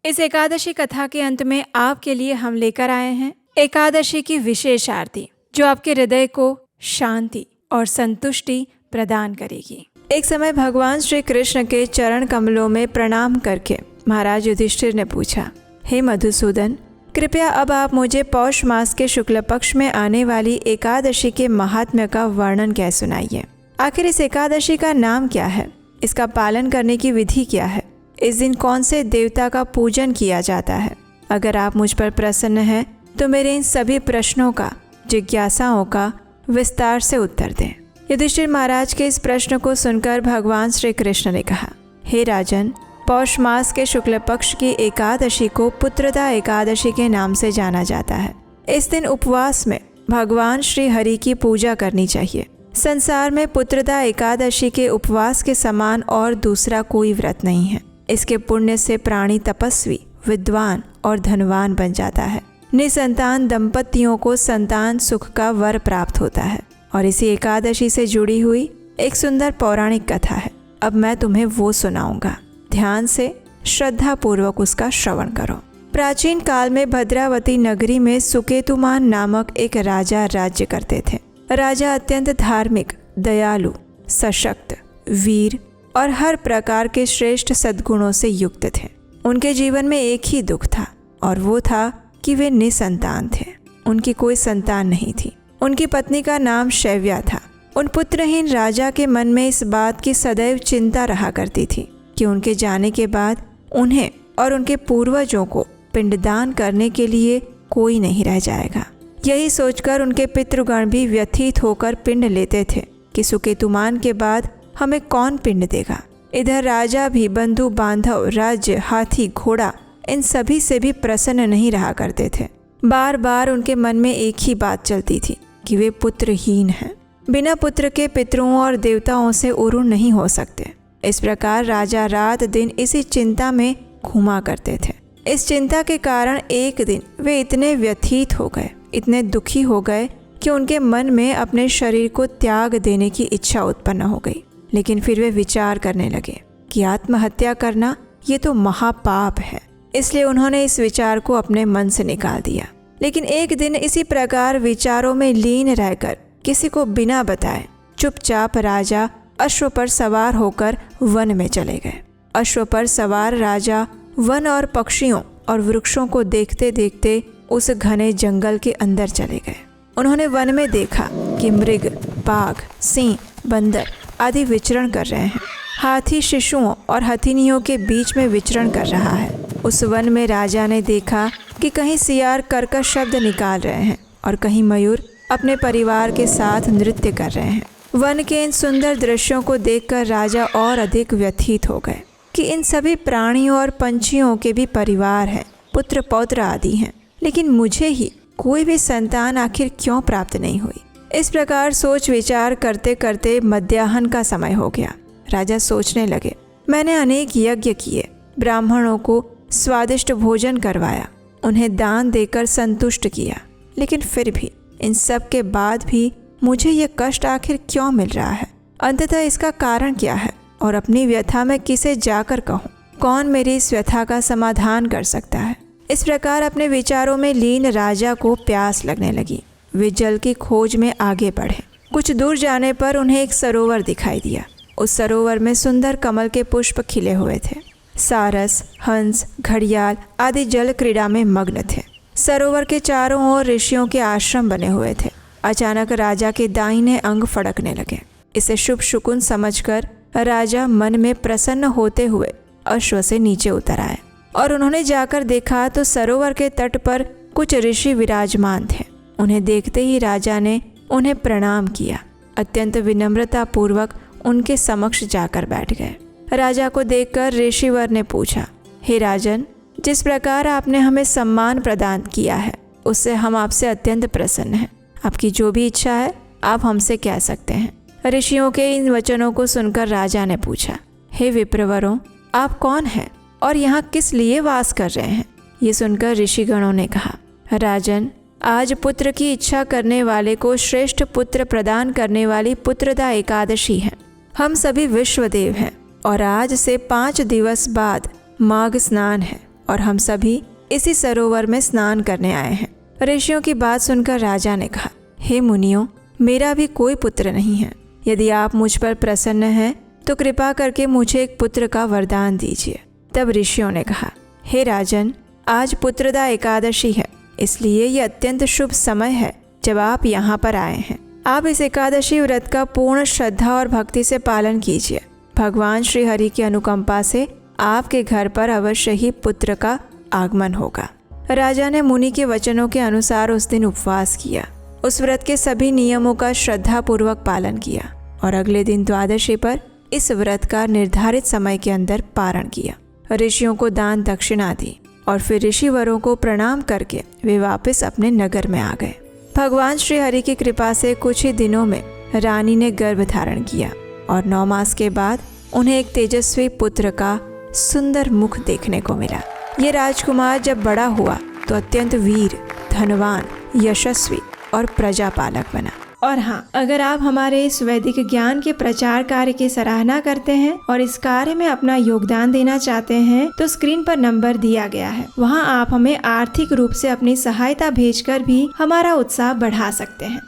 इस एकादशी कथा के अंत में आपके लिए हम लेकर आए हैं एकादशी की विशेष आरती, जो आपके हृदय को शांति और संतुष्टि प्रदान करेगी। एक समय भगवान श्री कृष्ण के चरण कमलों में प्रणाम करके महाराज युधिष्ठिर ने पूछा, हे मधुसूदन, कृपया अब आप मुझे पौष मास के शुक्ल पक्ष में आने वाली एकादशी के महात्म्य का वर्णन कह सुनाइए। आखिर इस एकादशी का नाम क्या है? इसका पालन करने की विधि क्या है? इस दिन कौन से देवता का पूजन किया जाता है? अगर आप मुझ पर प्रसन्न हैं तो मेरे इन सभी प्रश्नों का, जिज्ञासाओं का विस्तार से उत्तर दें। युधिष्ठिर महाराज के इस प्रश्न को सुनकर भगवान श्री कृष्ण ने कहा, हे राजन, पौष मास के शुक्ल पक्ष की एकादशी को पुत्रदा एकादशी के नाम से जाना जाता है। इस दिन उपवास में भगवान श्री हरि की पूजा करनी चाहिए। संसार में पुत्रदा एकादशी के उपवास के समान और दूसरा कोई व्रत नहीं है। इसके पुण्य से प्राणी तपस्वी, विद्वान और धनवान बन जाता है। निसंतान दंपतियों को संतान सुख का वर प्राप्त होता है। और इसी एकादशी से जुड़ी हुई एक सुंदर पौराणिक कथा है। अब मैं तुम्हें वो सुनाऊंगा। ध्यान से श्रद्धा पूर्वक उसका श्रवण करो। प्राचीन काल में भद्रावती नगरी में सुकेतुमान नामक एक राजा राज्य करते थे। राजा अत्यंत धार्मिक, दयालु, सशक्त, वीर और हर प्रकार के श्रेष्ठ सद्गुणों से युक्त थे। उनके जीवन में एक ही दुख था, और वो था कि वे निसंतान थे। उनकी कोई संतान नहीं थी। उनकी पत्नी का नाम शैव्या था। उन पुत्रहीन राजा के मन में इस बात की सदैव चिंता रहा करती थी कि उनके जाने के बाद उन्हें और उनके पूर्वजों को पिंडदान करने के लिए कोई नहीं रह जाएगा। यही सोचकर उनके पितृगण भी व्यथित होकर पिंड लेते थे कि सुकेतुमान के बाद हमें कौन पिंड देगा। इधर राजा भी बंधु बांधव, राज्य, हाथी, घोड़ा, इन सभी से भी प्रसन्न नहीं रहा करते थे। बार बार उनके मन में एक ही बात चलती थी कि वे पुत्रहीन हैं। बिना पुत्र के पितरों और देवताओं से उरुण नहीं हो सकते। इस प्रकार राजा रात दिन इसी चिंता में घूमा करते थे। इस चिंता के कारण एक दिन वे इतने व्यथित हो गए, इतने दुखी हो गए कि उनके मन में अपने शरीर को त्याग देने की इच्छा उत्पन्न हो गई। लेकिन फिर वे विचार करने लगे कि आत्महत्या करना ये तो महापाप है। इसलिए उन्होंने इस विचार को अपने मन से निकाल दिया। लेकिन एक दिन इसी प्रकार विचारों में लीन रहकर किसी को बिना बताए चुपचाप राजा अश्व पर सवार होकर वन में चले गए। अश्व पर सवार राजा वन और पक्षियों और वृक्षों को देखते देखते उस घने जंगल के अंदर चले गए। उन्होंने वन में देखा कि मृग, बाघ, सिंह, बंदर आदि विचरण कर रहे हैं। हाथी शिशुओं और हथिनियों के बीच में विचरण कर रहा है। उस वन में राजा ने देखा कि कहीं सियार कर्कश शब्द निकाल रहे हैं और कहीं मयूर अपने परिवार के साथ नृत्य कर रहे हैं। वन के इन सुंदर दृश्यों को देखकर राजा और अधिक व्यथित हो गए कि इन सभी प्राणियों और पंछियों के भी परिवार हैं, पुत्र पौत्र आदि हैं, लेकिन मुझे ही कोई भी संतान आखिर क्यों प्राप्त नहीं हुई। इस प्रकार सोच विचार करते करते मध्याह्न का समय हो गया। राजा सोचने लगे, मैंने अनेक यज्ञ किए, ब्राह्मणों को स्वादिष्ट भोजन करवाया, उन्हें दान देकर संतुष्ट किया, लेकिन फिर भी इन सब के बाद भी मुझे ये कष्ट आखिर क्यों मिल रहा है? अंततः इसका कारण क्या है? और अपनी व्यथा मैं किसे जाकर कहूँ? कौन मेरी इस व्यथा का समाधान कर सकता है? इस प्रकार अपने विचारों में लीन राजा को प्यास लगने लगी। वे जल की खोज में आगे बढ़े। कुछ दूर जाने पर उन्हें एक सरोवर दिखाई दिया। उस सरोवर में सुंदर कमल के पुष्प खिले हुए थे। सारस, हंस, घड़ियाल आदि जल क्रीड़ा में मग्न थे। सरोवर के चारों ओर ऋषियों के आश्रम बने हुए थे। अचानक राजा के दाहिने अंग फड़कने लगे। इसे शुभ शकुन समझकर राजा मन में प्रसन्न होते हुए अश्व से नीचे उतर आए और उन्होंने जाकर देखा तो सरोवर के तट पर कुछ ऋषि विराजमान थे। उन्हें देखते ही राजा ने उन्हें प्रणाम किया। अत्यंत विनम्रता पूर्वक उनके समक्ष जाकर बैठ गए। राजा को देखकर ऋषिवर ने पूछा, हे राजन, जिस प्रकार आपने हमें सम्मान प्रदान किया है उससे हम आपसे अत्यंत प्रसन्न हैं। आपकी जो भी इच्छा है आप हमसे कह सकते हैं। ऋषियों के इन वचनों को सुनकर राजा ने पूछा, हे विप्रवरों, आप कौन हैं और यहाँ किस लिए वास कर रहे हैं? ये सुनकर ऋषिगणों ने कहा, राजन, आज पुत्र की इच्छा करने वाले को श्रेष्ठ पुत्र प्रदान करने वाली पुत्रदा एकादशी है। हम सभी विश्वदेव हैं और आज से 5 दिवस बाद माघ स्नान है और हम सभी इसी सरोवर में स्नान करने आए हैं। ऋषियों की बात सुनकर राजा ने कहा, हे मुनियों, मेरा भी कोई पुत्र नहीं है। यदि आप मुझ पर प्रसन्न हैं तो कृपा करके मुझे एक पुत्र का वरदान दीजिए। तब ऋषियों ने कहा, हे राजन, आज पुत्रदा एकादशी है, इसलिए ये अत्यंत शुभ समय है जब आप यहाँ पर आए हैं। आप इस एकादशी व्रत का पूर्ण श्रद्धा और भक्ति से पालन कीजिए। भगवान श्री हरि की अनुकंपा से आपके घर पर अवश्य ही पुत्र का आगमन होगा। राजा ने मुनि के वचनों के अनुसार उस दिन उपवास किया, उस व्रत के सभी नियमों का श्रद्धा पूर्वक पालन किया और अगले दिन द्वादशी पर इस व्रत का निर्धारित समय के अंदर पारण किया। ऋषियों को दान दक्षिणा दी और फिर ऋषिवरों को प्रणाम करके वे वापस अपने नगर में आ गए। भगवान श्री हरि की कृपा से कुछ ही दिनों में रानी ने गर्भ धारण किया और 9 मास के बाद उन्हें एक तेजस्वी पुत्र का सुंदर मुख देखने को मिला। ये राजकुमार जब बड़ा हुआ तो अत्यंत वीर, धनवान, यशस्वी और प्रजापालक बना। और हाँ, अगर आप हमारे इस वैदिक ज्ञान के प्रचार कार्य की सराहना करते हैं और इस कार्य में अपना योगदान देना चाहते हैं तो स्क्रीन पर नंबर दिया गया है, वहाँ आप हमें आर्थिक रूप से अपनी सहायता भेजकर भी हमारा उत्साह बढ़ा सकते हैं।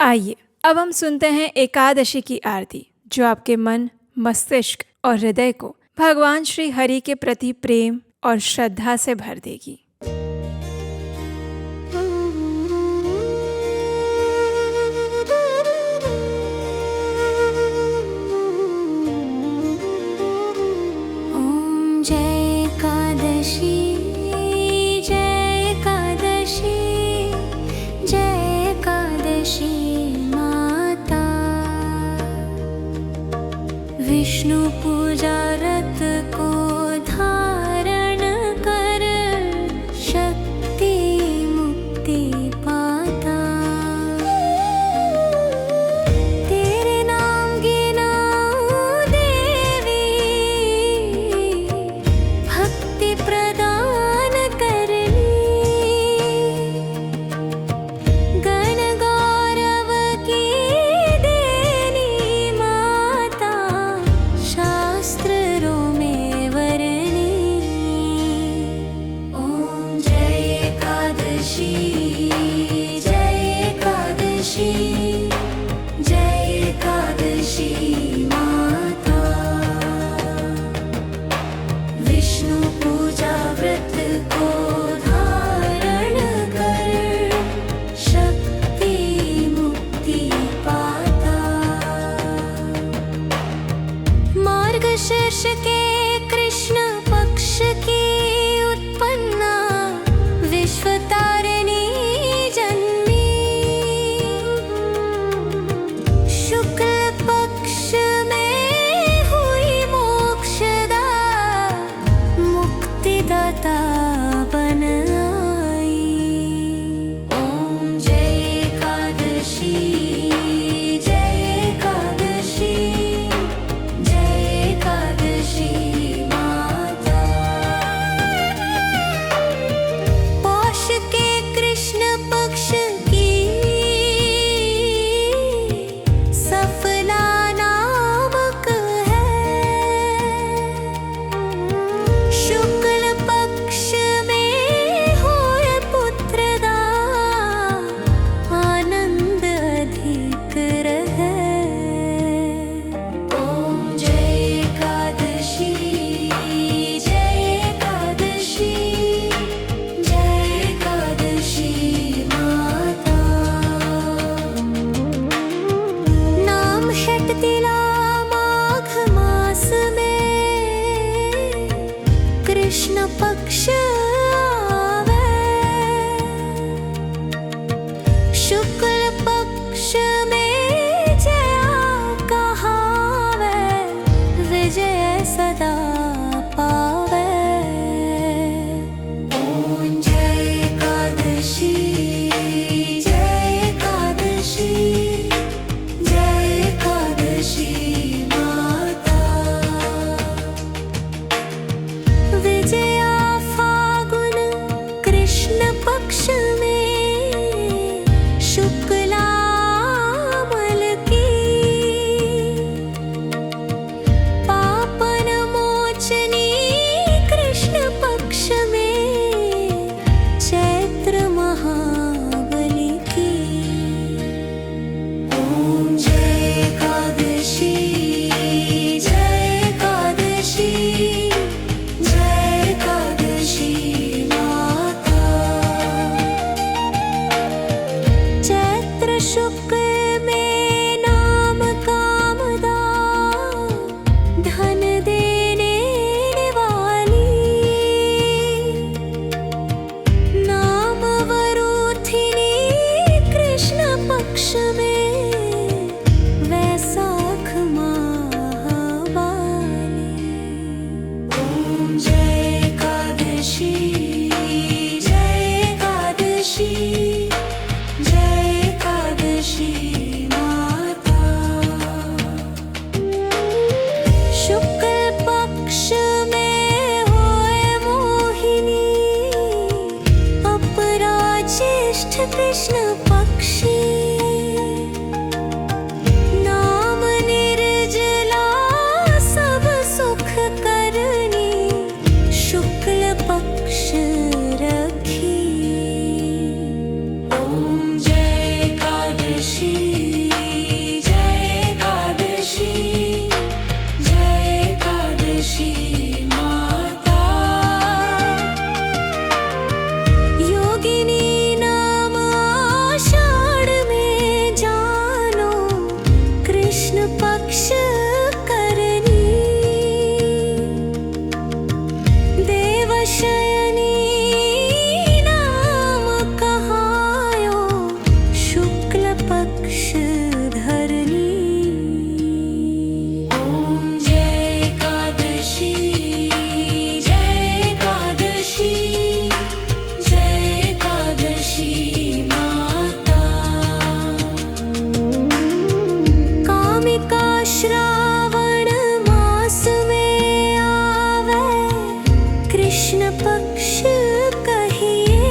आइए अब हम सुनते हैं एकादशी की आरती, जो आपके मन, मस्तिष्क और हृदय को भगवान श्री हरि के प्रति प्रेम और श्रद्धा से भर देगी। विष्णु पूजा रत को धारण कर शक्ति मुक्ति पाता। तेरे नाम गिनाऊं देवी, भक्ति प्रदान करनी। गण गौरव की देनी माता, शास्त्रों में वरनी। ओम जय एकादशी, जय एकादशी, जय एकादशी माता। विष्णु पूजा व्रत को धारण कर शक्ति मुक्ति पाता। मार्गशीर्ष के कृष्ण पक्ष की उत्पन्ना विश्व तारिणी जन्मी। शुक्ल पक्ष में हुई मोक्षदा, मुक्तिदाता बन आई। ओम जय एकादशी, जय एकादशी, जय एकादशी माता। पौष के कृष्ण पक्ष की सफला नामक है। शुक्ल पक्ष में होए पुत्रदा, आनंद अधिक रहे। ओम जय एकादशी, जय एकादशी, जय एकादशी माता। नाम षटतिला माघ मास में कृष्ण पक्ष आवे। शुक्ल पक्ष में जया कहावे, विजय सदा पावे। ओम जय एकादशी, जय एकादशी, जय एकादशी माता। विजया कृष्ण पक्षी नाम निर्जला सब सुख करनी शुक्ल पक्ष रखी। ओम जय एकादशी जय एकादशी जय एकादशी माता। योगिनी नाम आषाढ़ में जानो कृष्ण पक्ष करनी। देवशयनी नाम कहायो शुक्ल पक्ष धरनी। ओम जय एकादशी जय एकादशी जय एकादशी माता। कामिका श्रावण मास में आवे कृष्ण पक्ष कहिए।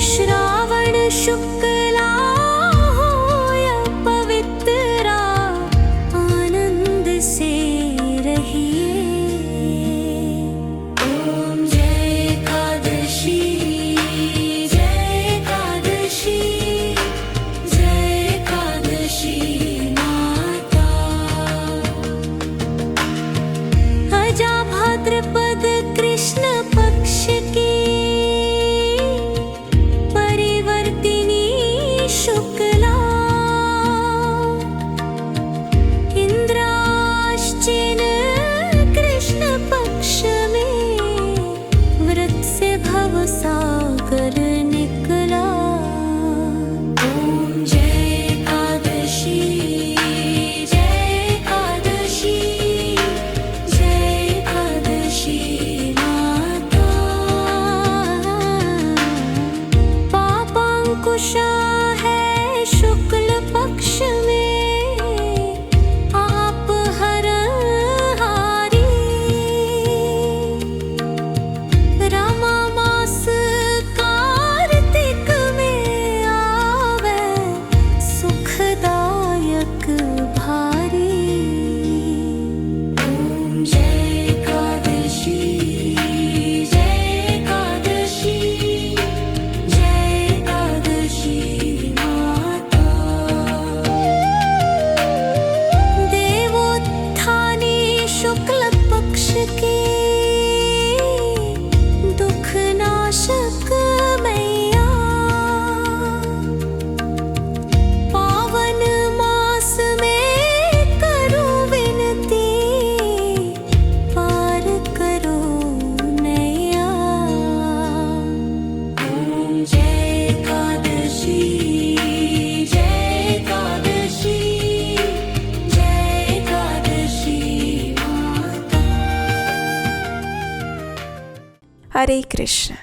श्रावण शुक्ला होय पवित्रा आनंद से रहिए। ओम जय एकादशी जय एकादशी जय एकादशी माता। अजा भाद्रपद कृष्ण पक्ष की परिवर्तिनी शुक्ला। इंद्राश्चिन कृष्ण पक्ष में व्रत से भवसागर निकला। ओम जय एकादशी जय एकादशी जय एकादशी माता। पापांकुशा है शुक्ल पक्ष में आप हरहारी। रमा मास कार्तिक में आवे सुखदायक भारी। ओम जय एकादशी जय एकादशी जय एकादशी माता। देवोत्थानी शुक्ल पक्ष की दुख नाशक मैया। पावन मास में करूं विनती पार करो नैया। ओम जय एकादशी जय एकादशी जय एकादशी माता। हरे कृष्ण।